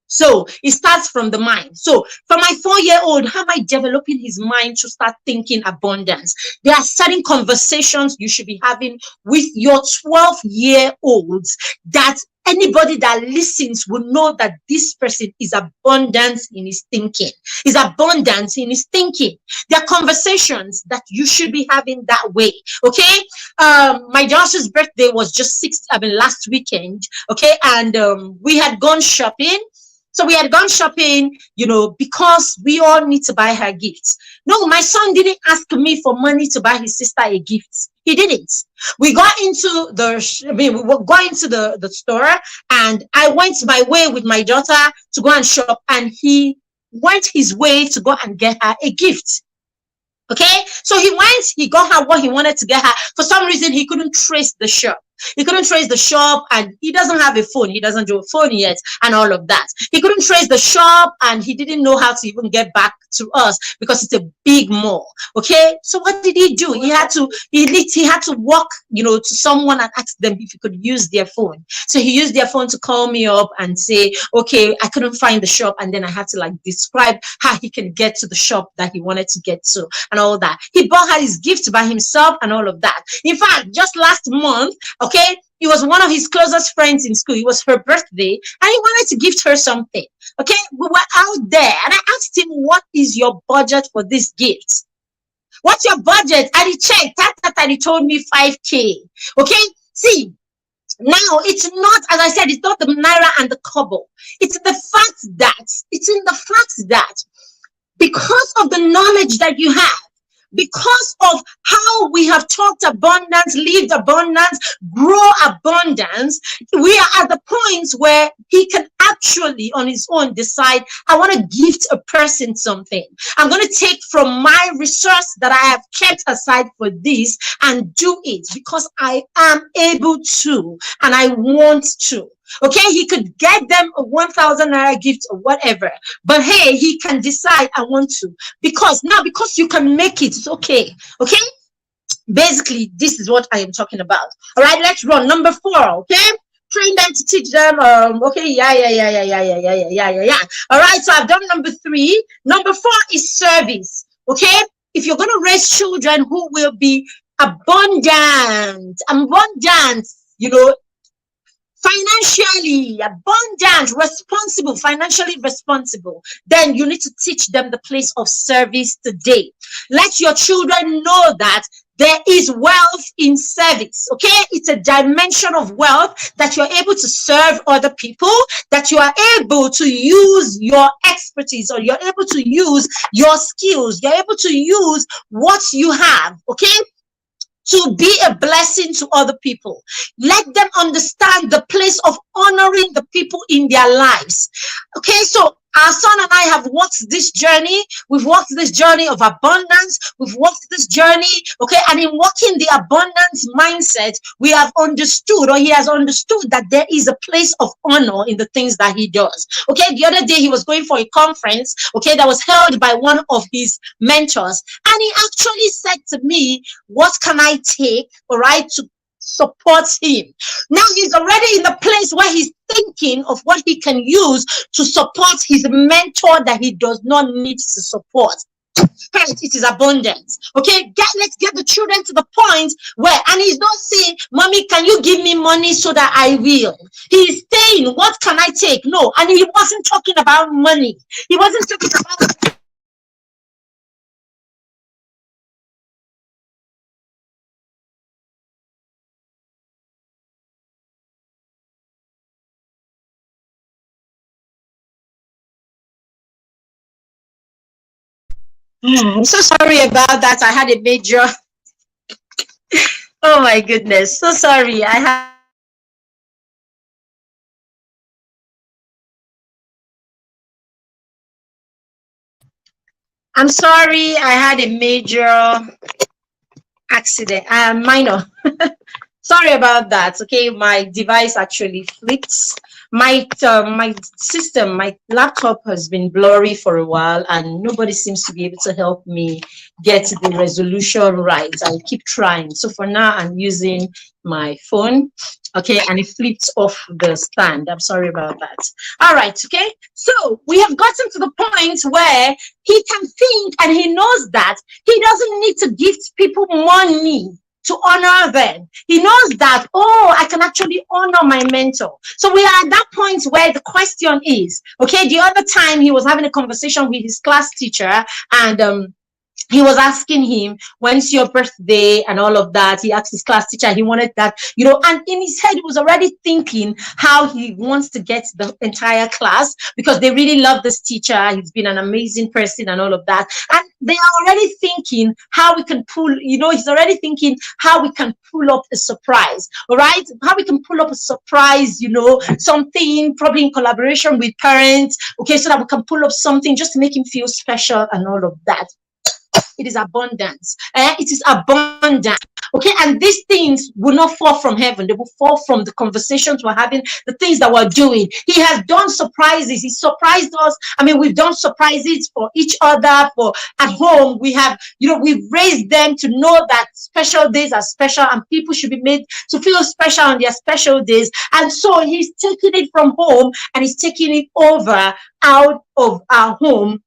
So it starts from the mind. So for my 4-year-old, how am I developing his mind to start thinking abundance? There are certain conversations you should be having with your 12-year-olds that Anybody that listens will know that this person is abundant in his thinking. Is abundant in his thinking. There are conversations that you should be having that way. Okay. My daughter's birthday was just last weekend. Okay, and we had gone shopping. So we had gone shopping, because we all need to buy her gifts. No, my son didn't ask me for money to buy his sister a gift. He didn't. We got into we were going to the store, and I went my way with my daughter to go and shop, and he went his way to go and get her a gift. Okay, so he got her what he wanted to get her. For some reason, he couldn't trace the shop. He couldn't trace the shop, and he doesn't have a phone. He doesn't do a phone yet, and all of that. He couldn't trace the shop, and he didn't know how to even get back to us because it's a big mall. Okay, so what did he do? He had to walk, to someone and ask them if he could use their phone. So he used their phone to call me up and say, okay, I couldn't find the shop, and then I had to describe how he can get to the shop that he wanted to get to and all that. He bought her his gift by himself and all of that. In fact, just last month, okay, it was one of his closest friends in school. It was her birthday, and he wanted to gift her something. Okay, we were out there, and I asked him, what is your budget for this gift? What's your budget? And he checked, and he told me 5K. Okay, see, now it's not, as I said, it's not the naira and the kobo. It's in the fact that because of the knowledge that you have, because of how we have talked abundance, lived abundance, grow abundance, we are at the point where he can actually on his own decide, I want to gift a person something. I'm going to take from my resource that I have kept aside for this and do it because I am able to and I want to. Okay, he could get them a 1,000 naira gift or whatever, but hey, he can decide I want to because you can make it. It's okay. Okay, basically, this is what I am talking about. All right, let's run number 4. Okay, train them to teach them. Okay, yeah. All right, so I've done number 3. Number 4 is service. Okay, if you're gonna raise children who will be abundant, financially abundant, financially responsible, then you need to teach them the place of service today. Let your children know that there is wealth in service. Okay, it's a dimension of wealth that you're able to serve other people, that you are able to use your expertise, or you're able to use your skills, you're able to use what you have. Okay, to be a blessing to other people. Let them understand the place of honoring the people in their lives. Okay, so our son and I have walked this journey. We've walked this journey of abundance. We've walked this journey, okay, and in walking the abundance mindset, we have understood, or he has understood, that there is a place of honor in the things that he does. Okay, the other day he was going for a conference, okay, that was held by one of his mentors, and he actually said to me, what can I take, all right, to support him? Now he's already in the place where he's thinking of what he can use to support his mentor that he does not need to support. It is abundance. Okay, let's get the children to the point where, and he's not saying, mommy, can you give me money so that I will? He's saying, what can I take? No, and he wasn't talking about money. He wasn't talking about I'm so sorry about that. I had a major. Oh my goodness. So sorry. I'm sorry. I had a major accident. Minor. Sorry about that. Okay, my device actually flipped. My system, my laptop has been blurry for a while, and nobody seems to be able to help me get the resolution right. I keep trying. So for now, I'm using my phone. Okay, and it flipped off the stand. I'm sorry about that. All right, okay. So we have gotten to the point where he can think, and he knows that he doesn't need to gift people money. to honor them. He knows that, oh, I can actually honor my mentor. So we are at that point where the question is, okay, the other time he was having a conversation with his class teacher, and he was asking him, when's your birthday and all of that. He asked his class teacher, he wanted that, and in his head, he was already thinking how he wants to get the entire class, because they really love this teacher. He's been an amazing person and all of that. And they are already thinking how we can pull, he's already thinking how we can pull up a surprise, all right? How we can pull up a surprise, something probably in collaboration with parents, okay, so that we can pull up something just to make him feel special and all of that. It is abundance. It is abundant. Okay, and these things will not fall from heaven. They will fall from the conversations we're having, the things that we're doing. He has done surprises. He surprised us. I mean, we've done surprises for each other. For at home, we have, we've raised them to know that special days are special, and people should be made to feel special on their special days. And so he's taking it from home and he's taking it over out of our home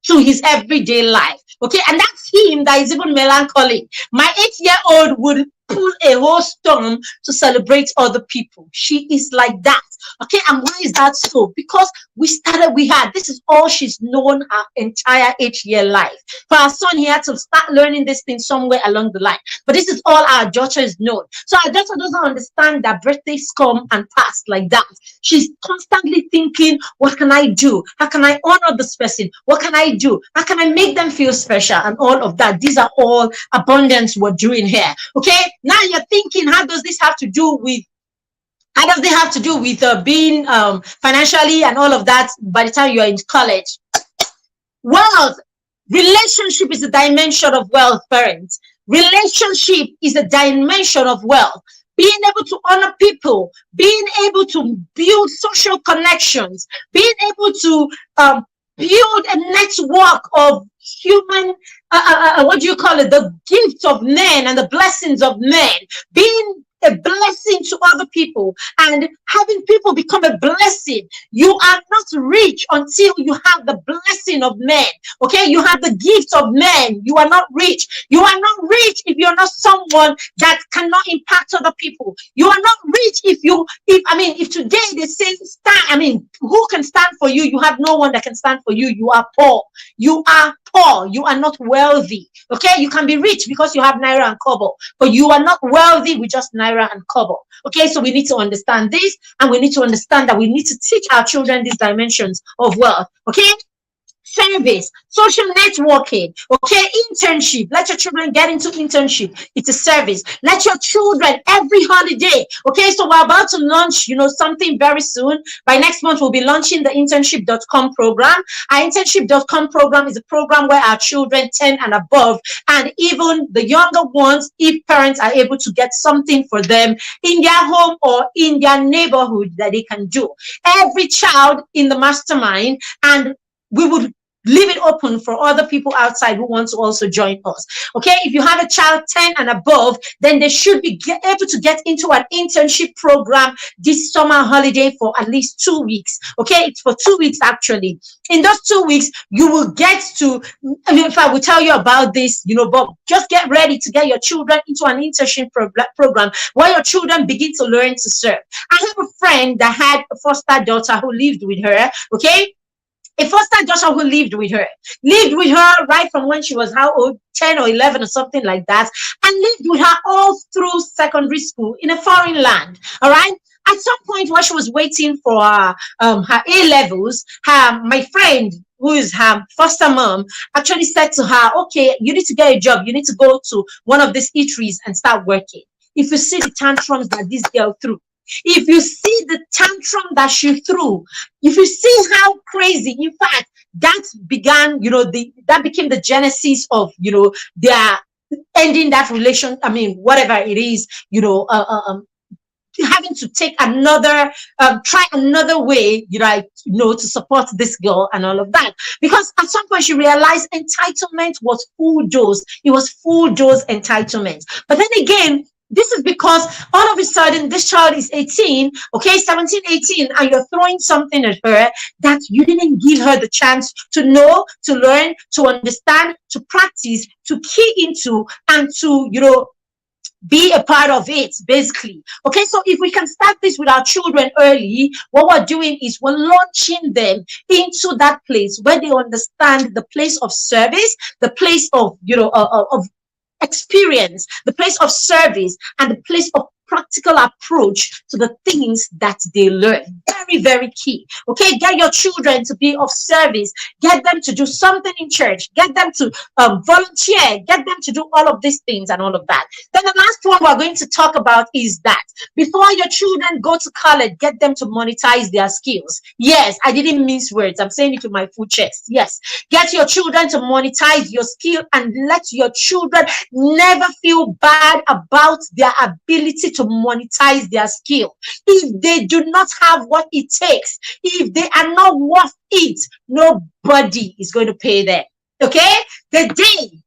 to his everyday life. Okay, and that's him that is even melancholy. My 8-year-old would pull a whole storm to celebrate other people. She is like that. Okay, and why is that so? Because this is all she's known her entire 8-year life. For our son, he had to start learning this thing somewhere along the line. But this is all our daughter is known. So our daughter doesn't understand that birthdays come and pass like that. She's constantly thinking, what can I do? How can I honor this person? What can I do? How can I make them feel special? And all of that. These are all abundance we're doing here. Okay, now you're thinking, how does this have to do with being financially and all of that by the time you're in college? Wealth, relationship is a dimension of wealth, parents. Relationship is a dimension of wealth. Being able to honor people, being able to build social connections, being able to build a network of human, the gifts of men and the blessings of men, being a blessing to other people and having people become a blessing. You are not rich until you have the blessing of men. Okay, you have the gift of men. You are not rich. You are not rich if you're not someone that cannot impact other people. You are not rich if today they say who can stand for you? You have no one that can stand for you. You are poor. You are poor. You are not wealthy. Okay, you can be rich because you have naira and kobo, but you are not wealthy with just naira and kobo. Okay, so we need to understand this, and we need to understand that we need to teach our children these dimensions of wealth. Okay, service, social networking, okay, internship. Let your children get into internship. It's a service. Let your children every holiday. Okay, so we're about to launch, something very soon. By next month, we'll be launching the internship.com program. Our internship.com program is a program where our children 10 and above, and even the younger ones, if parents are able to get something for them in their home or in their neighborhood that they can do. Every child in the mastermind, and we would leave it open for other people outside who want to also join us. Okay, if you have a child 10 and above, then they should be able to get into an internship program this summer holiday for at least 2 weeks. Okay, it's for 2 weeks actually. In those 2 weeks, you will get to, if I will tell you about this, but just get ready to get your children into an internship program where your children begin to learn to serve. I have a friend that had a foster daughter who lived with her, okay? A foster daughter who lived with her right from when she was how old, 10 or 11 or something like that, and lived with her all through secondary school in a foreign land. All right. At some point, while she was waiting for her A levels, my friend, who is her foster mom, actually said to her, "Okay, you need to get a job. You need to go to one of these eateries and start working. If you see the tantrums that this girl threw." If you see the tantrum that she threw, if you see how crazy, in fact, that began, that became the genesis of, their ending that relation. I mean, whatever it is, having to take try another way, to support this girl and all of that. Because at some point she realized entitlement was full dose. It was full dose entitlement. But then again, this is because all of a sudden this child is 18, okay, 17, 18, and you're throwing something at her that you didn't give her the chance to know, to learn, to understand, to practice, to key into, and to, be a part of it, basically. Okay, so if we can start this with our children early, what we're doing is we're launching them into that place where they understand the place of service, the place of, of experience, the place of service, and the place of practical approach to the things that they learn. Very, very key. Okay, get your children to be of service, get them to do something in church, get them to volunteer, get them to do all of these things and all of that. Then the last one we're going to talk about is that before your children go to college, get them to monetize their skills. Yes, I didn't mince words, I'm saying it with my full chest. Yes, get your children to monetize your skill and let your children never feel bad about their ability to monetize their skill. If they do not have what it takes, if they are not worth it, nobody is going to pay them. Okay? The day.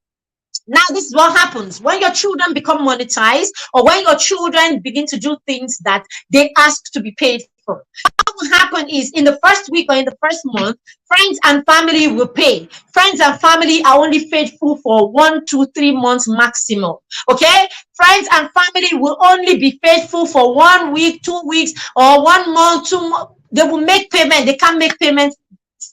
Now, this is what happens when your children become monetized, or when your children begin to do things that they ask to be paid for. What will happen is in the first week or in the first month, friends and family will pay. Friends and family are only faithful for 1, 2, 3 months maximum. Okay? Friends and family will only be faithful for 1 week, 2 weeks, or 1 month, 2 months. They will make payment. They can't make payments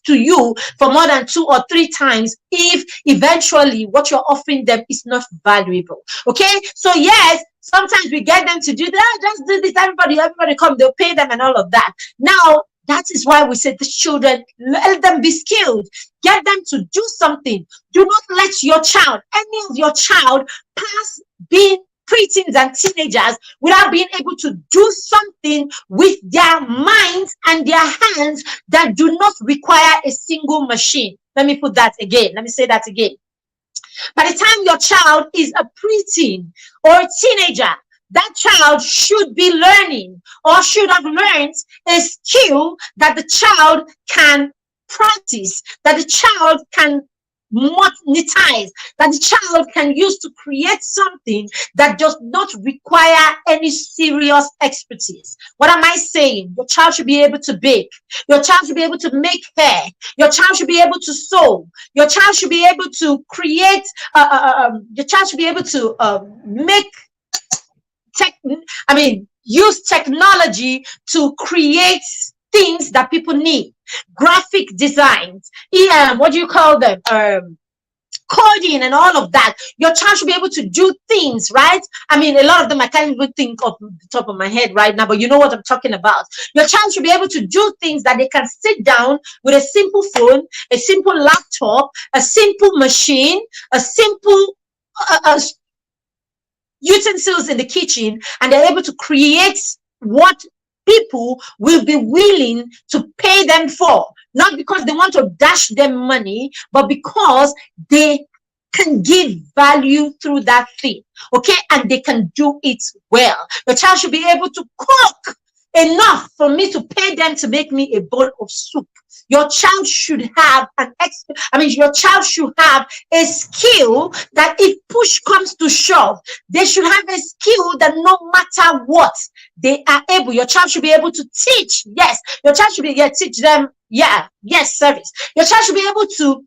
to you for more than 2 or 3 times if eventually what you're offering them is not valuable. Okay, so yes, sometimes we get them to do that. Just do this, everybody come, they'll pay them and all of that. Now that is why we say the children, let them be skilled, get them to do something. Do not let your child, any of your child, pass being preteens and teenagers without being able to do something with their minds and their hands that do not require a single machine. Let me put that again. Let me say that again. By the time your child is a preteen or a teenager, that child should be learning or should have learned a skill that the child can practice, that the child can monetize, that the child can use to create something that does not require any serious expertise. What am I saying? Your child should be able to bake. Your child should be able to make hair. Your child should be able to sew. Your child should be able to create. Your child should be able to use technology to create things that people need. Graphic designs, what do you call them? Coding and all of that. Your child should be able to do things, right? I mean, a lot of them I can't even think of the top of my head right now, but you know what I'm talking about. Your child should be able to do things that they can sit down with a simple phone, a simple laptop, a simple machine, a simple utensils in the kitchen, and they're able to create what people will be willing to pay them for, not because they want to dash them money, but because they can give value through that thing. Okay, and they can do it well. The child should be able to cook enough for me to pay them to make me a bowl of soup. Your child should have your child should have a skill that if push comes to shove, they should have a skill that no matter what, they are able. Your child should be able to teach. Yes, your child should be able to teach them. Yeah, yes, service. Your child should be able to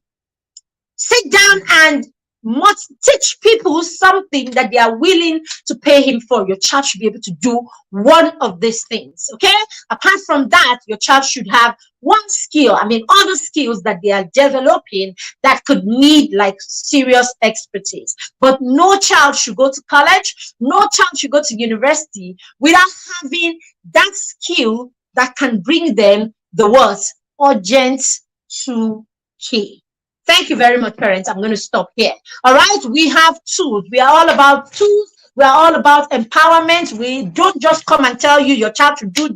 sit down and must teach people something that they are willing to pay him for. Your child should be able to do one of these things. Okay, apart from that, your child should have one skill, other skills that they are developing that could need like serious expertise. But no child should go to college, no child should go to university without having that skill that can bring them the words urgent 2K. Thank you very much, parents. I'm going to stop here. All right, we have tools. We are all about tools. We are all about empowerment. We don't just come and tell you your child to do.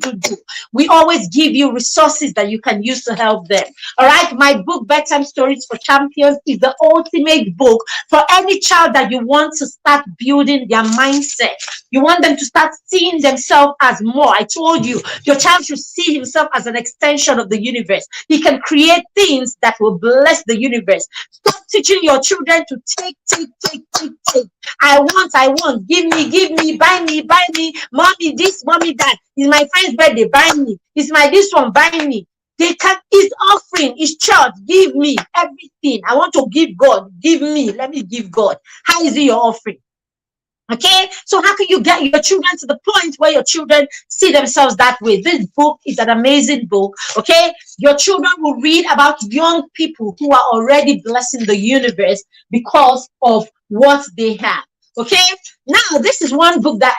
We always give you resources that you can use to help them. All right, my book, Bedtime Stories for Champions, is the ultimate book for any child that you want to start building their mindset. You want them to start seeing themselves as more. I told you, your child should see himself as an extension of the universe. He can create things that will bless the universe. Stop teaching your children to take. I want. Give me, buy me, mommy this, mommy that. It's my friend's birthday, buy me. It's my this one, buy me. It's offering, it's church, give me everything. I want to give God, give me, let me give God. How is it your offering? Okay, so how can you get your children to the point where your children see themselves that way? This book is an amazing book. Okay, your children will read about young people who are already blessing the universe because of what they have. Okay, now this is one book that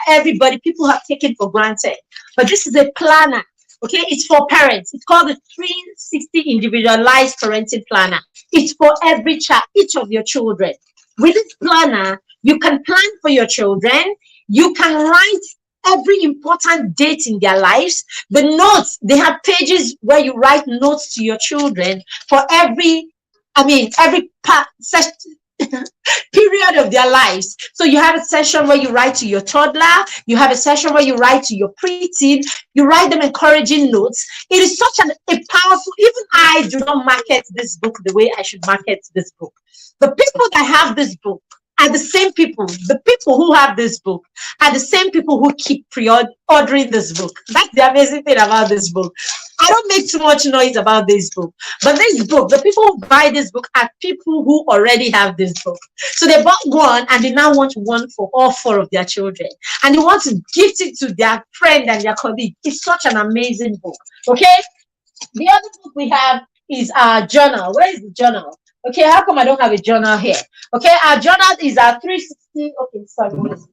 people have taken for granted, but this is a planner. Okay, it's for parents. It's called the 360 Individualized Parenting Planner. It's for every child, each of your children. With this planner, you can plan for your children. You can write every important date in their lives. The notes, they have pages where you write notes to your children for every part, period of their lives. So you have a session where you write to your toddler, you have a session where you write to your preteen, you write them encouraging notes. It is such a powerful, even I do not market this book the way I should market this book. The people that have this book are the same people. The people who have this book are the same people who keep pre-ordering this book. That's the amazing thing about this book. I don't make too much noise about this book, but this book, the people who buy this book are people who already have this book. So they bought one and they now want one for all four of their children, and they want to gift it to their friend and their colleague. It's such an amazing book. Okay, the other book we have is our journal. Where is the journal? Okay, how come I don't have a journal here? Okay, our journal is our 360. Okay, sorry, what's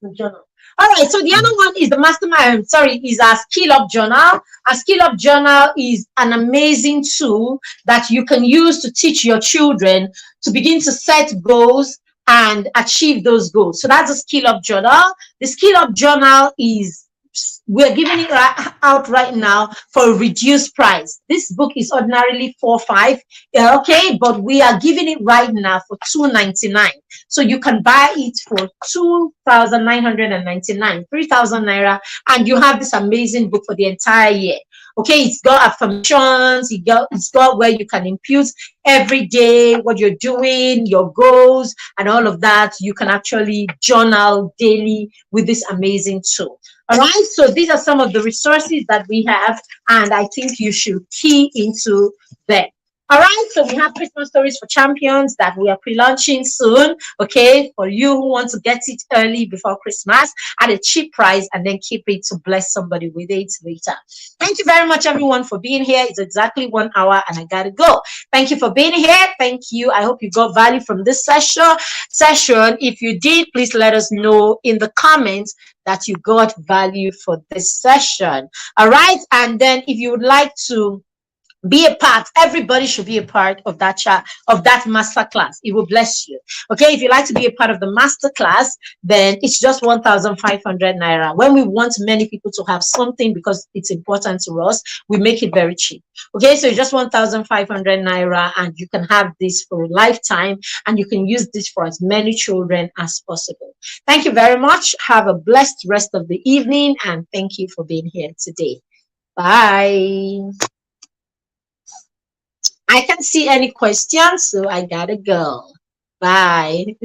the journal? All right, so the other one is the mastermind. Sorry, is our skill up journal. A skill up journal is an amazing tool that you can use to teach your children to begin to set goals and achieve those goals. So that's a skill up journal. The skill up journal is, we're giving it out right now for a reduced price. This book is ordinarily 4.5, okay, but we are giving it right now for 2.99. So you can buy it for 2,999, 3,000 naira, and you have this amazing book for the entire year. Okay, it's got affirmations, it's got where you can impute every day what you're doing, your goals, and all of that. You can actually journal daily with this amazing tool. All right, so these are some of the resources that we have, and I think you should key into them. All right, so we have Christmas Stories for Champions that we are pre-launching soon. Okay, for you who want to get it early before Christmas at a cheap price and then keep it to bless somebody with it later. Thank you very much, everyone, for being here. It's exactly 1 hour and I gotta go. Thank you for being here. Thank you. I hope you got value from this session. If you did, please let us know in the comments that you got value for this session. All right, and then if you would like to be a part, everybody should be a part of that master class. It will bless you. Okay, if you like to be a part of the master class, then it's just 1,500 naira. When we want many people to have something because it's important to us, we make it very cheap. Okay, so it's just 1,500 naira, and you can have this for a lifetime, and you can use this for as many children as possible. Thank you very much. Have a blessed rest of the evening, and thank you for being here today. Bye. I can't see any questions, so I gotta go. Bye.